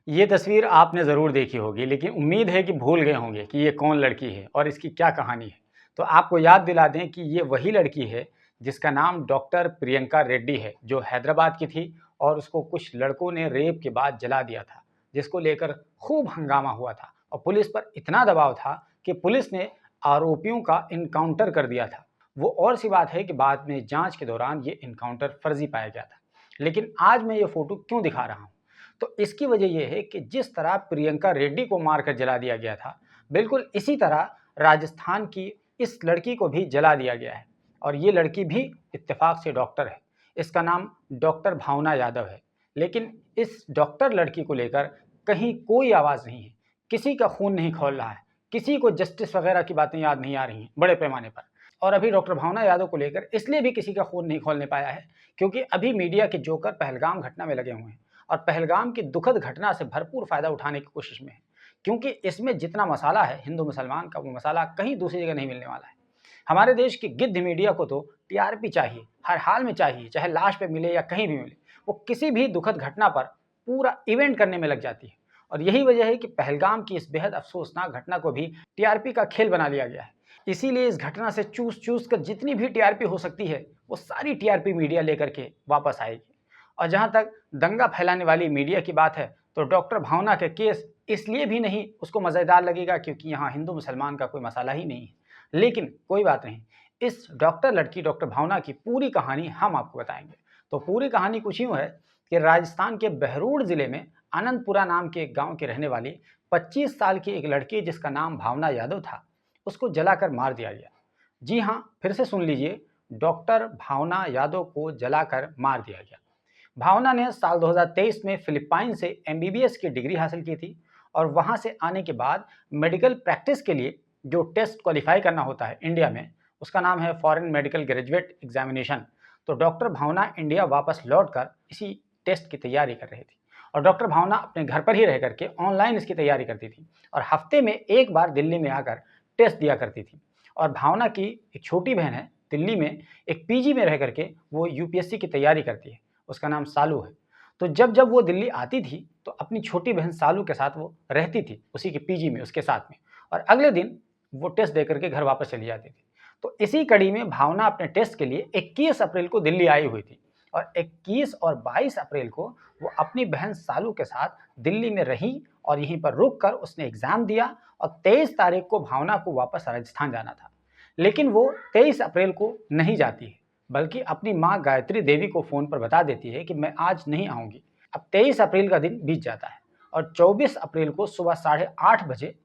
ये तस्वीर आपने ज़रूर देखी होगी, लेकिन उम्मीद है कि भूल गए होंगे कि ये कौन लड़की है और इसकी क्या कहानी है। तो आपको याद दिला दें कि ये वही लड़की है जिसका नाम डॉक्टर प्रियंका रेड्डी है, जो हैदराबाद की थी और उसको कुछ लड़कों ने रेप के बाद जला दिया था, जिसको लेकर खूब हंगामा हुआ था और पुलिस पर इतना दबाव था कि पुलिस ने आरोपियों का इनकाउंटर कर दिया था। वो और सी बात है कि बाद में जांच के दौरान ये इनकाउंटर फर्जी पाया गया था। लेकिन आज मैं ये फ़ोटो क्यों दिखा रहा हूँ? तो इसकी वजह यह है कि जिस तरह प्रियंका रेड्डी को मारकर जला दिया गया था, बिल्कुल इसी तरह राजस्थान की इस लड़की को भी जला दिया गया है और ये लड़की भी इत्तेफाक से डॉक्टर है। इसका नाम डॉक्टर भावना यादव है। लेकिन इस डॉक्टर लड़की को लेकर कहीं कोई आवाज़ नहीं है, किसी का खून नहीं खौल रहा है, किसी को जस्टिस वगैरह की बातें याद नहीं आ रही हैं बड़े पैमाने पर। और अभी डॉक्टर भावना यादव को लेकर इसलिए भी किसी का खून नहीं खौलने पाया है क्योंकि अभी मीडिया के जोकर पहलगाम घटना में लगे हुए हैं और पहलगाम की दुखद घटना से भरपूर फायदा उठाने की कोशिश में है, क्योंकि इसमें जितना मसाला है हिंदू मुसलमान का, वो मसाला कहीं दूसरी जगह नहीं मिलने वाला है। हमारे देश की गिद्ध मीडिया को तो टीआरपी चाहिए, हर हाल में चाहिए, चाहे लाश पे मिले या कहीं भी मिले। वो किसी भी दुखद घटना पर पूरा इवेंट करने में लग जाती है और यही वजह है कि पहलगाम की इस बेहद अफसोसनाक घटना को भी टीआरपी का खेल बना लिया गया है। इसीलिए इस घटना से चूस चूस कर जितनी भी टीआरपी हो सकती है वो सारी टीआरपी मीडिया लेकर के वापस आएगी। और जहां तक दंगा फैलाने वाली मीडिया की बात है, तो डॉक्टर भावना के केस इसलिए भी नहीं उसको मज़ेदार लगेगा क्योंकि यहाँ हिंदू मुसलमान का कोई मसाला ही नहीं है। लेकिन कोई बात नहीं, इस डॉक्टर लड़की डॉक्टर भावना की पूरी कहानी हम आपको बताएंगे। तो पूरी कहानी कुछ यूँ है कि राजस्थान के बहरूड़ ज़िले में आनंदपुरा नाम के एक गाँव की रहने वाली 25 साल की एक लड़की जिसका नाम भावना यादव था, उसको जलाकर मार दिया गया। जी हाँ, फिर से सुन लीजिए, डॉक्टर भावना यादव को जलाकर मार दिया गया। भावना ने साल 2023 में फिलिपाइन से एमबीबीएस की डिग्री हासिल की थी और वहां से आने के बाद मेडिकल प्रैक्टिस के लिए जो टेस्ट क्वालिफाई करना होता है इंडिया में, उसका नाम है फॉरेन मेडिकल ग्रेजुएट एग्जामिनेशन। तो डॉक्टर भावना इंडिया वापस लौटकर इसी टेस्ट की तैयारी कर रही थी और डॉक्टर भावना अपने घर पर ही रह करके ऑनलाइन इसकी तैयारी करती थी और हफ्ते में एक बार दिल्ली में आकर टेस्ट दिया करती थी। और भावना की एक छोटी बहन है दिल्ली में, एक पीजी में रह करके वो यूपीएससी की तैयारी करती है, उसका नाम सालू है। तो जब जब वो दिल्ली आती थी तो अपनी छोटी बहन सालू के साथ वो रहती थी, उसी के पीजी में उसके साथ में, और अगले दिन वो टेस्ट दे करके घर वापस चली जाती थी। तो इसी कड़ी में भावना अपने टेस्ट के लिए 21 अप्रैल को दिल्ली आई हुई थी और 21 और 22 अप्रैल को वो अपनी बहन सालू के साथ दिल्ली में रही और यहीं पर रुक कर उसने एग्ज़ाम दिया और 23 तारीख को भावना को वापस राजस्थान जाना था। लेकिन वो 23 अप्रैल को नहीं जाती है, बल्कि अपनी माँ गायत्री देवी को फ़ोन पर बता देती है कि मैं आज नहीं आऊँगी। अब 23 अप्रैल का दिन बीत जाता है और 24 अप्रैल को सुबह 8:30 बजे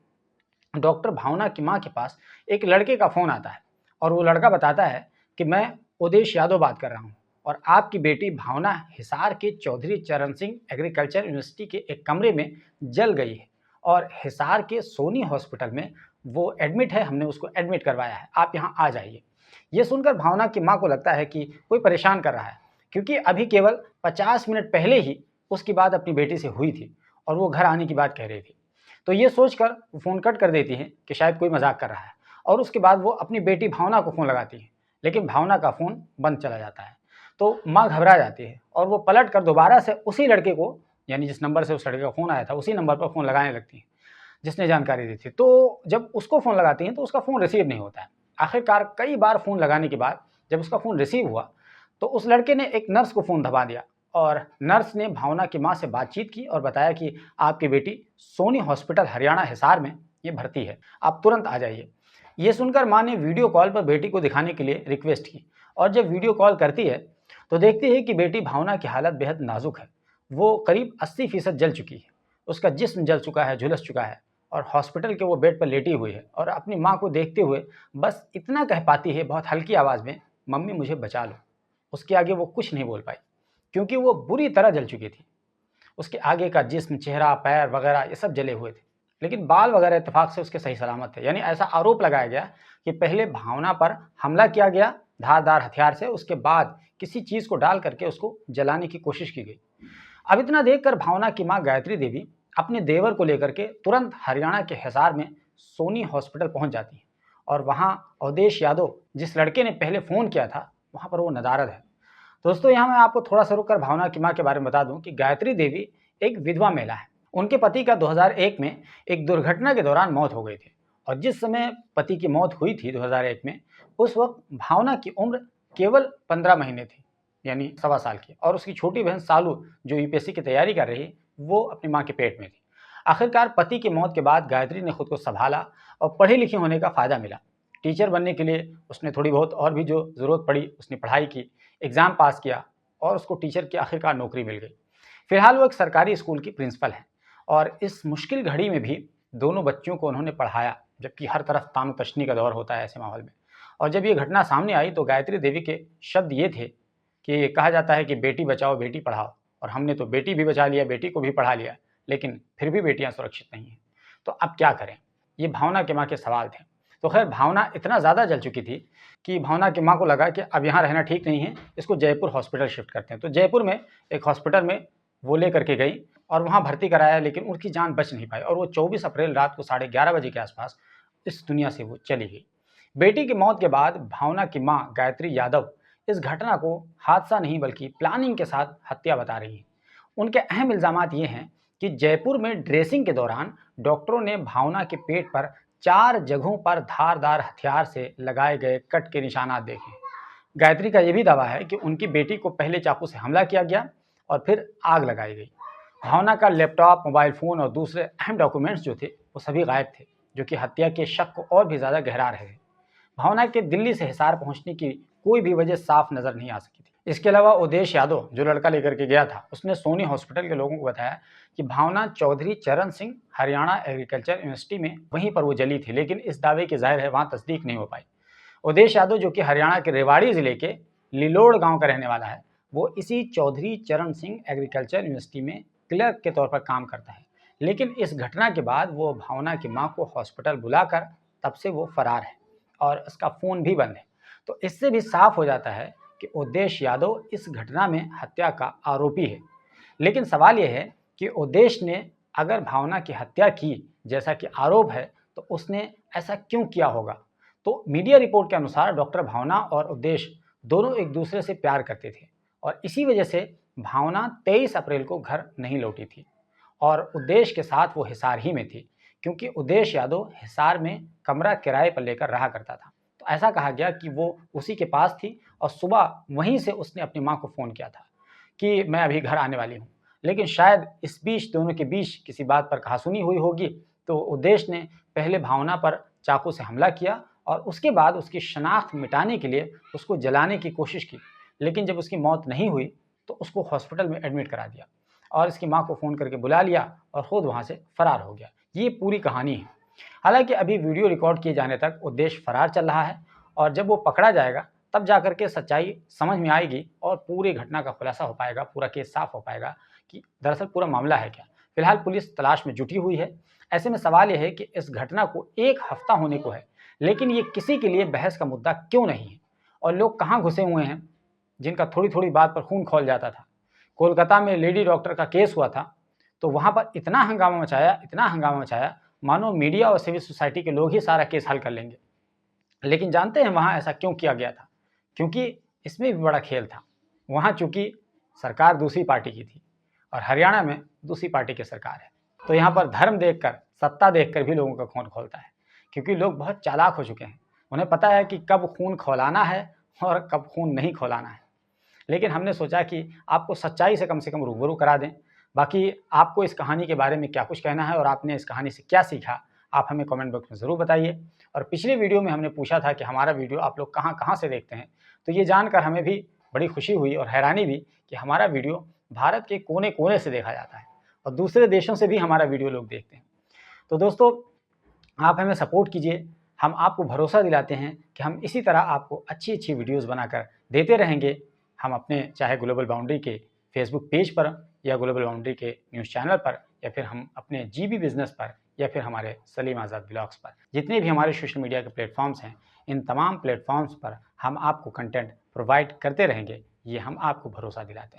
डॉक्टर भावना की माँ के पास एक लड़के का फ़ोन आता है और वो लड़का बताता है कि मैं उदेश यादव बात कर रहा हूँ और आपकी बेटी भावना हिसार के चौधरी चरण सिंह एग्रीकल्चर यूनिवर्सिटी के एक कमरे में जल गई है और हिसार के सोनी हॉस्पिटल में वो एडमिट है, हमने उसको एडमिट करवाया है, आप यहाँ आ जाइए। ये सुनकर भावना की माँ को लगता है कि कोई परेशान कर रहा है, क्योंकि अभी केवल 50 मिनट पहले ही उसकी बात अपनी बेटी से हुई थी और वो घर आने की बात कह रही थी। तो ये सोचकर वो फ़ोन कट कर देती है कि शायद कोई मजाक कर रहा है और उसके बाद वो अपनी बेटी भावना को फ़ोन लगाती है, लेकिन भावना का फ़ोन बंद चला जाता है। तो माँ घबरा जाती है और वो पलट कर दोबारा से उसी लड़के को, यानी जिस नंबर से उस लड़के का फ़ोन आया था, उसी नंबर पर फ़ोन लगाने लगती है जिसने जानकारी दी थी। तो जब उसको फ़ोन लगाती हैं तो उसका फ़ोन रिसीव नहीं होता है। आखिरकार कई बार फ़ोन लगाने के बाद जब उसका फ़ोन रिसीव हुआ तो उस लड़के ने एक नर्स को फ़ोन दबा दिया और नर्स ने भावना की माँ से बातचीत की और बताया कि आपकी बेटी सोनी हॉस्पिटल हरियाणा हिसार में ये भर्ती है, आप तुरंत आ जाइए। ये सुनकर माँ ने वीडियो कॉल पर बेटी को दिखाने के लिए रिक्वेस्ट की और जब वीडियो कॉल करती है तो देखती है कि बेटी भावना की हालत बेहद नाजुक है। वो करीब 80% जल चुकी है, उसका जिस्म जल चुका है, झुलस चुका है और हॉस्पिटल के वो बेड पर लेटी हुई है और अपनी माँ को देखते हुए बस इतना कह पाती है बहुत हल्की आवाज़ में, मम्मी मुझे बचा लो। उसके आगे वो कुछ नहीं बोल पाई क्योंकि वो बुरी तरह जल चुकी थी। उसके आगे का जिस्म, चेहरा, पैर वगैरह ये सब जले हुए थे, लेकिन बाल वगैरह इत्तेफाक से उसके सही सलामत थे। यानी ऐसा आरोप लगाया गया कि पहले भावना पर हमला किया गया धारदार हथियार से, उसके बाद किसी चीज़ को डाल करके उसको जलाने की कोशिश की गई। अब इतना देखकर भावना की माँ गायत्री देवी अपने देवर को लेकर के तुरंत हरियाणा के हिसार में सोनी हॉस्पिटल पहुंच जाती है और वहां अवधेश यादव, जिस लड़के ने पहले फ़ोन किया था, वहां पर वो नदारद है। दोस्तों, यहाँ मैं आपको थोड़ा सा रुक कर भावना की माँ के बारे में बता दूं कि गायत्री देवी एक विधवा महिला है। उनके पति का 2001 में एक दुर्घटना के दौरान मौत हो गई थी और जिस समय पति की मौत हुई थी 2001 में, उस वक्त भावना की उम्र केवल 15 महीने थी, यानी सवा साल की, और उसकी छोटी बहन सालू जो यूपीएससी की तैयारी कर रही, वो अपनी माँ के पेट में थी। आखिरकार पति की मौत के बाद गायत्री ने खुद को संभाला और पढ़ी लिखी होने का फ़ायदा मिला। टीचर बनने के लिए उसने थोड़ी बहुत और भी जो ज़रूरत पड़ी उसने पढ़ाई की, एग्ज़ाम पास किया और उसको टीचर की आखिरकार नौकरी मिल गई। फिलहाल वो एक सरकारी स्कूल की प्रिंसिपल हैं और इस मुश्किल घड़ी में भी दोनों बच्चियों को उन्होंने पढ़ाया, जबकि हर तरफ तानो तशनी का दौर होता है ऐसे माहौल में। और जब ये घटना सामने आई तो गायत्री देवी के शब्द ये थे कि कहा जाता है कि बेटी बचाओ बेटी पढ़ाओ, और हमने तो बेटी भी बचा लिया, बेटी को भी पढ़ा लिया, लेकिन फिर भी बेटियां सुरक्षित नहीं हैं। तो अब क्या करें? ये भावना की माँ के सवाल थे। तो खैर भावना इतना ज़्यादा जल चुकी थी कि भावना की माँ को लगा कि अब यहाँ रहना ठीक नहीं है, इसको जयपुर हॉस्पिटल शिफ्ट करते हैं। तो जयपुर में एक हॉस्पिटल में वो ले करके गई और वहाँ भर्ती कराया, लेकिन उनकी जान बच नहीं पाई और वो 24 अप्रैल रात को 11:30 बजे के आसपास इस दुनिया से वो चली गई। बेटी की मौत के बाद भावना की माँ गायत्री यादव इस घटना को हादसा नहीं बल्कि प्लानिंग के साथ हत्या बता रही है। उनके अहम इल्ज़ामात ये हैं कि जयपुर में ड्रेसिंग के दौरान डॉक्टरों ने भावना के पेट पर 4 जगहों पर धारदार हथियार से लगाए गए कट के निशानात देखे। गायत्री का यह भी दावा है कि उनकी बेटी को पहले चाकू से हमला किया गया और फिर आग लगाई गई। भावना का लैपटॉप, मोबाइल फ़ोन और दूसरे अहम डॉक्यूमेंट्स जो थे वो सभी गायब थे, जो कि हत्या के शक को और भी ज़्यादा गहरा रहे। भावना के दिल्ली से हिसार पहुंचने की कोई भी वजह साफ नज़र नहीं आ सकी थी। इसके अलावा उदेश यादव जो लड़का लेकर के गया था, उसने सोनी हॉस्पिटल के लोगों को बताया कि भावना चौधरी चरण सिंह हरियाणा एग्रीकल्चर यूनिवर्सिटी में वहीं पर वो जली थी, लेकिन इस दावे की जाहिर है वहाँ तस्दीक नहीं हो पाई। उदेश यादव जो कि हरियाणा के रेवाड़ी ज़िले के लिलोड़ गाँव का रहने वाला है, वो इसी चौधरी चरण सिंह एग्रीकल्चर यूनिवर्सिटी में क्लर्क के तौर पर काम करता है, लेकिन इस घटना के बाद वो भावना की माँ को हॉस्पिटल बुलाकर तब से वो फरार है और उसका फ़ोन भी बंद है। तो इससे भी साफ हो जाता है कि उदेश यादव इस घटना में हत्या का आरोपी है। लेकिन सवाल यह है कि उदेश ने अगर भावना की हत्या की जैसा कि आरोप है, तो उसने ऐसा क्यों किया होगा? तो मीडिया रिपोर्ट के अनुसार डॉक्टर भावना और उदेश दोनों एक दूसरे से प्यार करते थे और इसी वजह से भावना 23 अप्रैल को घर नहीं लौटी थी और उदेश के साथ वो हिसार ही में थी, क्योंकि उदेश यादव हिसार में कमरा किराए पर लेकर रहा करता था। तो ऐसा कहा गया कि वो उसी के पास थी और सुबह वहीं से उसने अपनी माँ को फ़ोन किया था कि मैं अभी घर आने वाली हूँ। लेकिन शायद इस बीच दोनों के बीच किसी बात पर कहासुनी हुई होगी, तो उदेश ने पहले भावना पर चाकू से हमला किया और उसके बाद उसकी शनाख्त मिटाने के लिए उसको जलाने की कोशिश की। लेकिन जब उसकी मौत नहीं हुई तो उसको हॉस्पिटल में एडमिट करा दिया और इसकी माँ को फ़ोन करके बुला लिया और ख़ुद वहाँ से फ़रार हो गया। ये पूरी कहानी है। हालांकि अभी वीडियो रिकॉर्ड किए जाने तक उद्देश्य फरार चल रहा है और जब वो पकड़ा जाएगा तब जाकर के सच्चाई समझ में आएगी और पूरी घटना का खुलासा हो पाएगा, पूरा केस साफ हो पाएगा कि दरअसल पूरा मामला है क्या। फिलहाल पुलिस तलाश में जुटी हुई है। ऐसे में सवाल यह है कि इस घटना को 1 हफ्ता होने को है, लेकिन ये किसी के लिए बहस का मुद्दा क्यों नहीं है और लोग कहाँ घुसे हुए हैं जिनका थोड़ी थोड़ी बात पर खून खौल जाता था। कोलकाता में लेडी डॉक्टर का केस हुआ था तो वहाँ पर इतना हंगामा मचाया मानो मीडिया और सिविल सोसाइटी के लोग ही सारा केस हल कर लेंगे। लेकिन जानते हैं वहाँ ऐसा क्यों किया गया था? क्योंकि इसमें भी बड़ा खेल था। वहाँ चूँकि सरकार दूसरी पार्टी की थी और हरियाणा में दूसरी पार्टी की सरकार है, तो यहाँ पर धर्म देखकर, सत्ता देखकर भी लोगों का खून खौलता है, क्योंकि लोग बहुत चालाक हो चुके हैं। उन्हें पता है कि कब खून खौलाना है और कब खून नहीं खौलाना है। लेकिन हमने सोचा कि आपको सच्चाई से कम रूबरू करा दें। बाकी आपको इस कहानी के बारे में क्या कुछ कहना है और आपने इस कहानी से क्या सीखा, आप हमें कमेंट बॉक्स में ज़रूर बताइए। और पिछले वीडियो में हमने पूछा था कि हमारा वीडियो आप लोग कहाँ से देखते हैं, तो ये जानकर हमें भी बड़ी खुशी हुई और हैरानी भी कि हमारा वीडियो भारत के कोने-कोने से देखा जाता है और दूसरे देशों से भी हमारा वीडियो लोग देखते हैं। तो दोस्तों, आप हमें सपोर्ट कीजिए। हम आपको भरोसा दिलाते हैं कि हम इसी तरह आपको अच्छी वीडियोज़ बनाकर देते रहेंगे। हम अपने चाहे ग्लोबल बाउंड्री के फेसबुक पेज पर या ग्लोबल बाउंड्री के न्यूज़ चैनल पर या फिर हम अपने जीबी बिज़नेस पर या फिर हमारे सलीम आज़ाद ब्लॉग्स पर, जितने भी हमारे सोशल मीडिया के प्लेटफॉर्म्स हैं, इन तमाम प्लेटफॉर्म्स पर हम आपको कंटेंट प्रोवाइड करते रहेंगे। ये हम आपको भरोसा दिलाते हैं।